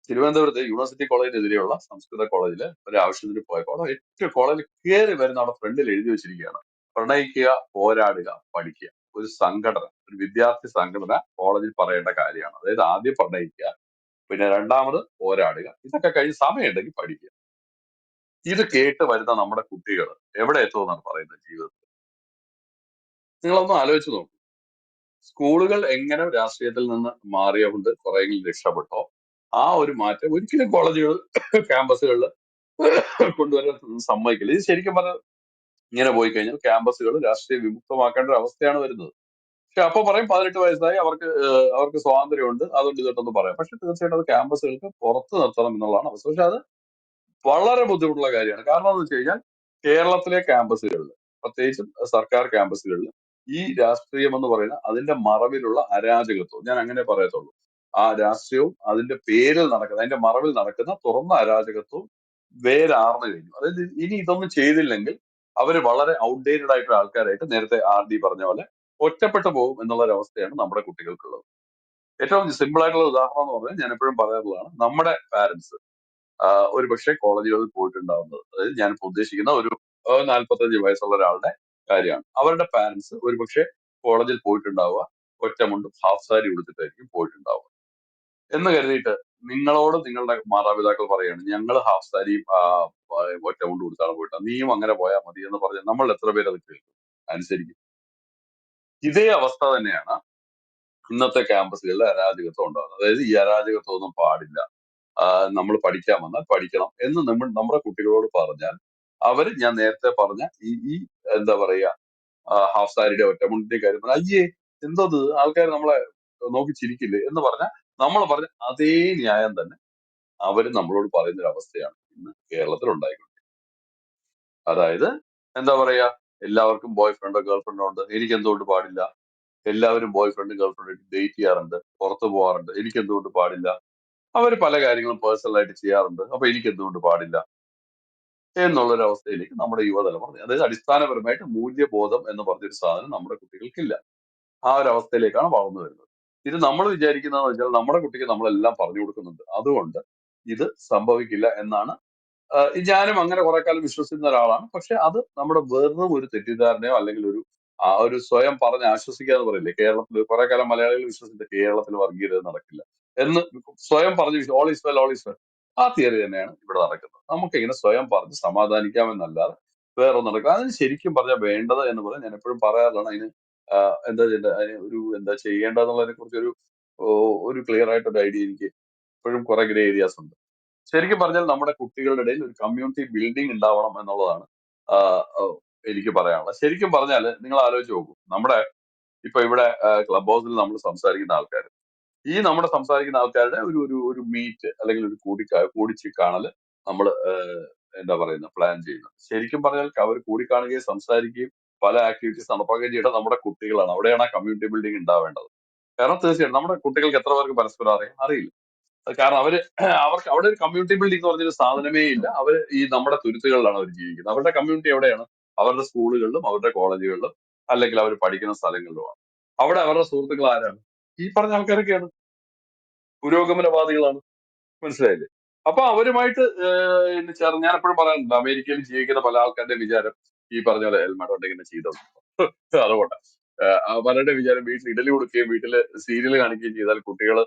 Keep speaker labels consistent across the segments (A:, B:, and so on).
A: തിരുവനന്തപുരത്ത് യൂണിവേഴ്സിറ്റി കോളേജിനെതിരെയുള്ള സംസ്കൃത കോളേജില് ഒരു ആവശ്യത്തിന് പോയപ്പോൾ അവിടെ ഏറ്റവും കോളേജിൽ കയറി വരുന്ന അവിടെ ഫ്രണ്ടിൽ എഴുതി വെച്ചിരിക്കുകയാണ്, പ്രണയിക്കുക, പോരാടുക, പഠിക്കുക. ഒരു സംഘടന, ഒരു വിദ്യാർത്ഥി സംഘടന കോളേജിൽ പറയേണ്ട കാര്യമാണ്. അതായത് ആദ്യം പ്രണയിക്കുക, പിന്നെ രണ്ടാമത് പോരാടുക, ഇതൊക്കെ കഴിഞ്ഞ് സമയമുണ്ടെങ്കിൽ പഠിക്കുക. ഇത് കേട്ട് വരുന്ന നമ്മുടെ കുട്ടികൾ എവിടെ എത്തുമെന്നാണ് പറയുന്നത് ജീവിതത്തിൽ? നിങ്ങളൊന്ന് ആലോചിച്ച് നോക്കൂ. സ്കൂളുകൾ എങ്ങനെ രാഷ്ട്രീയത്തിൽ നിന്ന് മാറിയതുകൊണ്ട് കുറെയെങ്കിലും രക്ഷപ്പെട്ടോ, ആ ഒരു മാറ്റം ഒരിക്കലും കോളേജുകൾ ക്യാമ്പസുകളിൽ കൊണ്ടുവരാൻ സമ്മതിക്കില്ല. ഇത് ശരിക്കും പറഞ്ഞാൽ ഇങ്ങനെ പോയി കഴിഞ്ഞാൽ ക്യാമ്പസുകൾ രാഷ്ട്രീയ വിമുക്തമാക്കേണ്ട ഒരു അവസ്ഥയാണ് വരുന്നത്. പക്ഷെ അപ്പൊ പറയും 18 വയസ്സായി, അവർക്ക് സ്വാതന്ത്ര്യമുണ്ട്, അതുകൊണ്ട് ഇതൊട്ടൊന്ന് പറയാം. പക്ഷെ തീർച്ചയായിട്ടും അത് ക്യാമ്പസുകൾക്ക് പുറത്ത് നിർത്തണം എന്നുള്ളതാണ് അവസ്ഥ. പക്ഷെ അത് വളരെ ബുദ്ധിമുട്ടുള്ള കാര്യമാണ്. കാരണം എന്ന് വെച്ച് കഴിഞ്ഞാൽ കേരളത്തിലെ ക്യാമ്പസുകളിൽ, പ്രത്യേകിച്ചും സർക്കാർ ക്യാമ്പസുകളിൽ, ഈ രാഷ്ട്രീയം എന്ന് പറയുന്ന അതിന്റെ മറവിലുള്ള അരാജകത്വം, ഞാൻ അങ്ങനെ പറയത്തുള്ളൂ, ആ രാഷ്ട്രീയവും അതിന്റെ പേരിൽ നടക്കുന്ന, അതിന്റെ മറവിൽ നടക്കുന്ന തുറന്ന അരാജകത്വവും വേരാർന്നു കഴിഞ്ഞു. അതായത് ഇനി ഇതൊന്നും ചെയ്തില്ലെങ്കിൽ അവര് വളരെ ഔട്ട്ഡേറ്റഡ് ആയിട്ടുള്ള ആൾക്കാരായിട്ട്, നേരത്തെ RD പറഞ്ഞ പോലെ ഒറ്റപ്പെട്ടു പോകും എന്നുള്ള ഒരു അവസ്ഥയാണ് നമ്മുടെ കുട്ടികൾക്കുള്ളത്. ഏറ്റവും സിമ്പിൾ ആയിട്ടുള്ള ഉദാഹരണം എന്ന് പറഞ്ഞാൽ ഞാൻ എപ്പോഴും പറയാറുള്ളതാണ്, നമ്മുടെ പാരന്റ്സ് ഒരു പക്ഷേ കോളേജുകളിൽ പോയിട്ടുണ്ടാവുന്നത്. അതായത് ഞാനിപ്പോ ഉദ്ദേശിക്കുന്ന ഒരു 45 വയസ്സുള്ള ഒരാളുടെ കാര്യമാണ്. അവരുടെ പാരന്റ്സ് ഒരുപക്ഷെ കോളേജിൽ പോയിട്ടുണ്ടാവുക ഒറ്റമുണ്ടും ഹാഫ് സാരി ഉടുത്തിട്ടായിരിക്കും പോയിട്ടുണ്ടാവുക. എന്ന് കരുതിയിട്ട് നിങ്ങളോട് നിങ്ങളുടെ മാതാപിതാക്കൾ പറയാണ്, ഞങ്ങൾ ഹാഫ് സാരിയും ഒറ്റമുണ്ട് കൊടുത്താണ് പോയിട്ട്, നീയും അങ്ങനെ പോയാൽ മതി എന്ന് പറഞ്ഞാൽ നമ്മൾ എത്ര പേര് അത് കേൾക്കും, അനുസരിക്കും? ഇതേ അവസ്ഥ തന്നെയാണ് ഇന്നത്തെ ക്യാമ്പസുകളിലെ അരാജകത്വം ഉണ്ടാകുന്നത്. അതായത് ഈ അരാജകത്വം ഒന്നും പാടില്ല, നമ്മൾ പഠിക്കാൻ വന്നാൽ പഠിക്കണം എന്ന് നമ്മുടെ കുട്ടികളോട് പറഞ്ഞാൽ അവര്, ഞാൻ നേരത്തെ പറഞ്ഞ ഈ ഈ എന്താ പറയാ, ഹാഫ് സാരിയുടെ ഒറ്റമുണ്ടിന്റെ കാര്യം പറഞ്ഞാൽ, അയ്യേ എന്തത്, ആൾക്കാർ നമ്മളെ നോക്കി ചിരിക്കില്ലേ എന്ന് പറഞ്ഞാൽ നമ്മൾ പറഞ്ഞ അതേ ന്യായം തന്നെ അവര് നമ്മളോട് പറയുന്ന ഒരു അവസ്ഥയാണ് ഇന്ന് കേരളത്തിൽ ഉണ്ടായിക്കൊണ്ടിരിക്കുന്നത്. അതായത് എന്താ പറയാ, എല്ലാവർക്കും ബോയ് ഫ്രണ്ടോ ഗേൾ ഫ്രണ്ടോ ഉണ്ട്, എനിക്ക് എന്തുകൊണ്ട് പാടില്ല? എല്ലാവരും ബോയ് ഫ്രണ്ടും ഗേൾ ഫ്രണ്ടും ഡേറ്റ് ചെയ്യാറുണ്ട്, പുറത്തു പോകാറുണ്ട്, എനിക്ക് എന്തുകൊണ്ട് പാടില്ല? അവര് പല കാര്യങ്ങളും പേഴ്സണൽ ആയിട്ട് ചെയ്യാറുണ്ട്, അപ്പൊ എനിക്ക് എന്തുകൊണ്ട് പാടില്ല എന്നുള്ളൊരു അവസ്ഥയിലേക്ക് നമ്മുടെ യുവതലമുറ, അതായത് അടിസ്ഥാനപരമായിട്ട് മൂല്യബോധം എന്ന് പറഞ്ഞൊരു സാധനം നമ്മുടെ കുട്ടികൾക്കില്ല. ആ ഒരു അവസ്ഥയിലേക്കാണ് വളർന്നു വരുന്നത്. ഇത് നമ്മൾ വിചാരിക്കുന്നതെന്ന് വെച്ചാൽ നമ്മുടെ കുട്ടിക്ക് നമ്മളെല്ലാം പറഞ്ഞു കൊടുക്കുന്നുണ്ട്, അതുകൊണ്ട് ഇത് സംഭവിക്കില്ല എന്നാണ്. ഞാനും അങ്ങനെ കുറെ കാലം വിശ്വസിക്കുന്ന ഒരാളാണ്. പക്ഷെ അത് നമ്മുടെ വെറും ഒരു തെറ്റിദ്ധാരണയോ അല്ലെങ്കിൽ ഒരു സ്വയം പറഞ്ഞ് ആശ്വസിക്കുക എന്ന് പറയില്ലേ, കേരളത്തിൽ കുറെ കാലം മലയാളികൾ വിശ്വസിച്ചിട്ട് കേരളത്തിൽ വർഗീയത നടക്കില്ല എന്ന് സ്വയം പറഞ്ഞ് all is well, all is well, ആ തിയറി തന്നെയാണ് ഇവിടെ നടക്കുന്നത്. നമുക്ക് ഇങ്ങനെ സ്വയം പറഞ്ഞ് സമാധാനിക്കാമെന്നല്ലാതെ വേറെ നടക്കുക. അതിന് ശരിക്കും പറഞ്ഞാൽ വേണ്ടത് എന്ന് പറയാൻ ഞാൻ എപ്പോഴും പറയാറുള്ളതാണ്. അതിന് എന്താ ചെയ്യേണ്ടത്, അതിന് എന്താ ചെയ്യേണ്ടതെന്നുള്ളതിനെ കുറിച്ച് ഒരു ക്ലിയർ ആയിട്ട് ഒരു ഐഡിയ എനിക്ക് ഇപ്പോഴും കുറെ ഗ്രേ ഏരിയാസ് ഉണ്ട്. ശരിക്കും പറഞ്ഞാൽ നമ്മുടെ കുട്ടികളുടെ ഇടയിൽ ഒരു കമ്മ്യൂണിറ്റി ബിൽഡിംഗ് ഉണ്ടാവണം എന്നുള്ളതാണ് ആഹ് ആഹ് എനിക്ക് പറയാനുള്ളത്. ശരിക്കും പറഞ്ഞാൽ നിങ്ങൾ ആലോചിച്ച് നോക്കൂ, നമ്മുടെ ഇപ്പൊ ഇവിടെ ക്ലബ് ഹൗസിൽ നമ്മൾ സംസാരിക്കുന്ന ആൾക്കാർ, ഈ നമ്മുടെ സംസാരിക്കുന്ന ആൾക്കാരുടെ ഒരു ഒരു ഒരു മീറ്റ് അല്ലെങ്കിൽ ഒരു കൂടിച്ച് കാണല് നമ്മൾ എന്താ പറയുന്നത്, പ്ലാൻ ചെയ്യുന്നത്. ശരിക്കും പറഞ്ഞാൽ അവർ കൂടിക്കാണുകയും സംസാരിക്കുകയും പല ആക്ടിവിറ്റീസ് നടപ്പാക്കുകയും ചെയ്യേണ്ടത് നമ്മുടെ കുട്ടികളാണ്. അവിടെയാണ് ആ കമ്മ്യൂണിറ്റി ബിൽഡിംഗ് ഉണ്ടാവേണ്ടത്. കാരണം തീർച്ചയായിട്ടും നമ്മുടെ കുട്ടികൾക്ക് എത്ര പേർക്ക് പരസ്പരം അറിയാം? അറിയില്ല. അത് കാരണം അവർക്ക് അവിടെ ഒരു കമ്മ്യൂണിറ്റി ബിൽഡിംഗ് എന്ന് പറഞ്ഞൊരു സാധനമേ ഇല്ല. അവര് ഈ നമ്മുടെ തുരുത്തുകളിലാണ് അവർ ജീവിക്കുന്നത്. അവരുടെ കമ്മ്യൂണിറ്റി എവിടെയാണ്? അവരുടെ സ്കൂളുകളിലും അവരുടെ കോളേജുകളിലും അല്ലെങ്കിൽ അവർ പഠിക്കുന്ന സ്ഥലങ്ങളിലുമാണ്. അവിടെ അവരുടെ സുഹൃത്തുക്കൾ ആരാണ്? ഈ പറഞ്ഞ ആൾക്കാരൊക്കെയാണ്, പുരോഗമനവാദികളാണ്. മനസ്സിലായില്ലേ? അപ്പൊ അവരുമായിട്ട് ചേർന്ന്, ഞാൻ എപ്പോഴും പറയാറുണ്ട്, അമേരിക്കയിൽ ജീവിക്കുന്ന പല ആൾക്കാരുടെ വിചാരം ഈ പറഞ്ഞ പോലെ എൽമാഡോണ്ട് ഇങ്ങനെ ചെയ്തോളൂ അതുകൊണ്ടാണ് പലരുടെ വിചാരം വീട്ടിൽ ഇഡലി കൊടുക്കുകയും വീട്ടില് സീരിയൽ കാണിക്കുകയും ചെയ്താൽ കുട്ടികൾ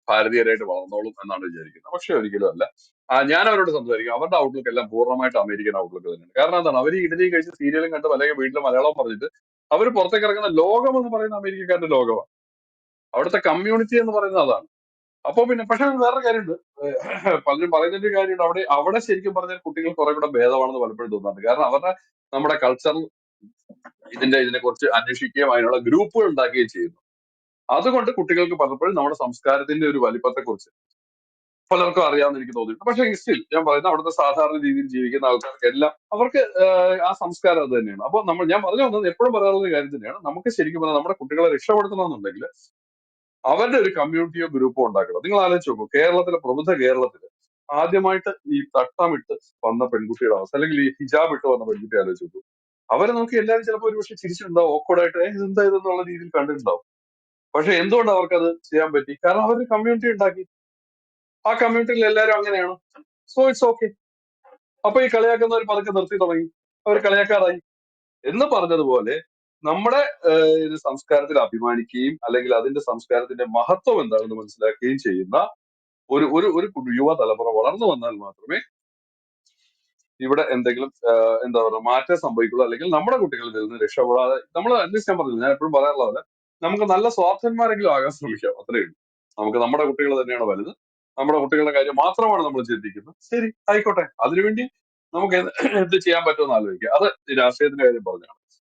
A: ഭാരതീയരായിട്ട് വളർന്നോളും എന്നാണ് വിചാരിക്കുന്നത്. പക്ഷെ ഒരിക്കലും അല്ല. ഞാൻ അവരോട് സംസാരിക്കും, അവരുടെ ഔട്ട്ലുക്ക് എല്ലാം പൂർണ്ണമായിട്ട് അമേരിക്കൻ ഔട്ട്ലുക്ക് തന്നെയാണ്. കാരണം എന്താണ്, അവർ ഈ ഇഡലി കഴിച്ച് സീരിയലും കണ്ട് അല്ലെങ്കിൽ വീട്ടിൽ മലയാളം പറഞ്ഞിട്ട് അവർ പുറത്തേക്ക് ഇറങ്ങുന്ന ലോകം എന്ന് പറയുന്ന അമേരിക്കക്കാരുടെ ലോകമാണ്. അവിടുത്തെ കമ്മ്യൂണിറ്റി എന്ന് പറയുന്നത് അതാണ്. അപ്പൊ പിന്നെ പക്ഷെ വേറൊരു കാര്യമുണ്ട്, പലരും പറയുന്നതിന്റെ ഒരു കാര്യമുണ്ട്, അവിടെ അവിടെ ശരിക്കും പറഞ്ഞാൽ കുട്ടികൾ കുറെ കൂടെ ഭേദമാണെന്ന് പലപ്പോഴും തോന്നാറുണ്ട്. കാരണം അവരുടെ നമ്മുടെ കൾച്ചറൽ ഇതിനെ കുറിച്ച് അന്വേഷിക്കുകയും അതിനുള്ള ഗ്രൂപ്പുകൾ ഉണ്ടാക്കുകയും ചെയ്യുന്നു. അതുകൊണ്ട് കുട്ടികൾക്ക് പലപ്പോഴും നമ്മുടെ സംസ്കാരത്തിന്റെ ഒരു വലിപ്പത്തെ കുറിച്ച് പലർക്കും അറിയാമെന്ന് എനിക്ക് തോന്നിയിട്ടുണ്ട്. പക്ഷെ സ്റ്റിൽ ഞാൻ പറയുന്നത്, അവിടുത്തെ സാധാരണ രീതിയിൽ ജീവിക്കുന്ന ആൾക്കാർക്കെല്ലാം അവർക്ക് ആ സംസ്കാരം അത് തന്നെയാണ്. അപ്പൊ ഞാൻ പറഞ്ഞു വന്നത് എപ്പോഴും പറയാനുള്ള ഒരു കാര്യം തന്നെയാണ്, നമുക്ക് ശരിക്കും പറഞ്ഞാൽ നമ്മുടെ കുട്ടികളെ രക്ഷപ്പെടുത്തണമെന്നുണ്ടെങ്കിൽ അവരുടെ ഒരു കമ്മ്യൂണിറ്റിയോ ഗ്രൂപ്പോ ഉണ്ടാക്കണം. നിങ്ങൾ ആലോചിച്ച് നോക്കൂ, കേരളത്തില് ആദ്യമായിട്ട് ഈ തട്ടമിട്ട് വന്ന പെൺകുട്ടിയുടെ അവസ്ഥ, അല്ലെങ്കിൽ ഈ ഹിജാബ് ഇട്ട് വന്ന പെൺകുട്ടി ആലോചിച്ച് നോക്കൂ. അവരെ നോക്കി എല്ലാവരും ചിലപ്പോൾ ഒരു പക്ഷെ ചിരിച്ചിട്ടുണ്ടാവും, ഓക്കോർഡായിട്ട് ഇതെന്താ ഇതെന്നുള്ള രീതിയിൽ കണ്ടിട്ടുണ്ടാവും. പക്ഷെ എന്തുകൊണ്ട് അവർക്ക് അത് ചെയ്യാൻ പറ്റി? കാരണം അവരൊരു കമ്മ്യൂണിറ്റി ഉണ്ടാക്കി. ആ കമ്മ്യൂണിറ്റിയിൽ എല്ലാവരും അങ്ങനെയാണ്. So it's okay. അപ്പൊ ഈ കളിയാക്കുന്നവർ പതുക്കെ നിർത്തി തുടങ്ങി, അവർ കളിയാക്കാറായി. എന്ന് പറഞ്ഞതുപോലെ നമ്മുടെ ഒരു സംസ്കാരത്തിൽ അഭിമാനിക്കുകയും അല്ലെങ്കിൽ അതിന്റെ സംസ്കാരത്തിന്റെ മഹത്വം എന്താണെന്ന് മനസ്സിലാക്കുകയും ചെയ്യുന്ന ഒരു ഒരു ഒരു യുവതലമുറ വളർന്നു വന്നാൽ മാത്രമേ ഇവിടെ എന്തെങ്കിലും എന്താ പറയുക മാറ്റം സംഭവിക്കുള്ളൂ. അല്ലെങ്കിൽ നമ്മുടെ കുട്ടികൾ ഇതിൽ നിന്ന് രക്ഷപ്പെടാതെ നമ്മൾ അറ്റ്ലീസ്റ്റ് ഞാൻ പറഞ്ഞില്ല, ഞാൻ എപ്പോഴും പറയാറുള്ള പോലെ നമുക്ക് നല്ല സ്വാർത്ഥന്മാരെങ്കിലും ആകാൻ ശ്രമിക്കാം. അത്രയേ ഉള്ളൂ. നമുക്ക് നമ്മുടെ കുട്ടികൾ തന്നെയാണ് വലുത്. നമ്മുടെ കുട്ടികളുടെ കാര്യം മാത്രമാണ് നമ്മൾ ചിന്തിക്കുന്നത്. ശരി, ആയിക്കോട്ടെ. അതിനുവേണ്ടി നമുക്ക് എന്ത് ചെയ്യാൻ പറ്റുമെന്ന് ആലോചിക്കുക. അത് രാഷ്ട്രീയത്തിന്റെ കാര്യം പറഞ്ഞാണ്.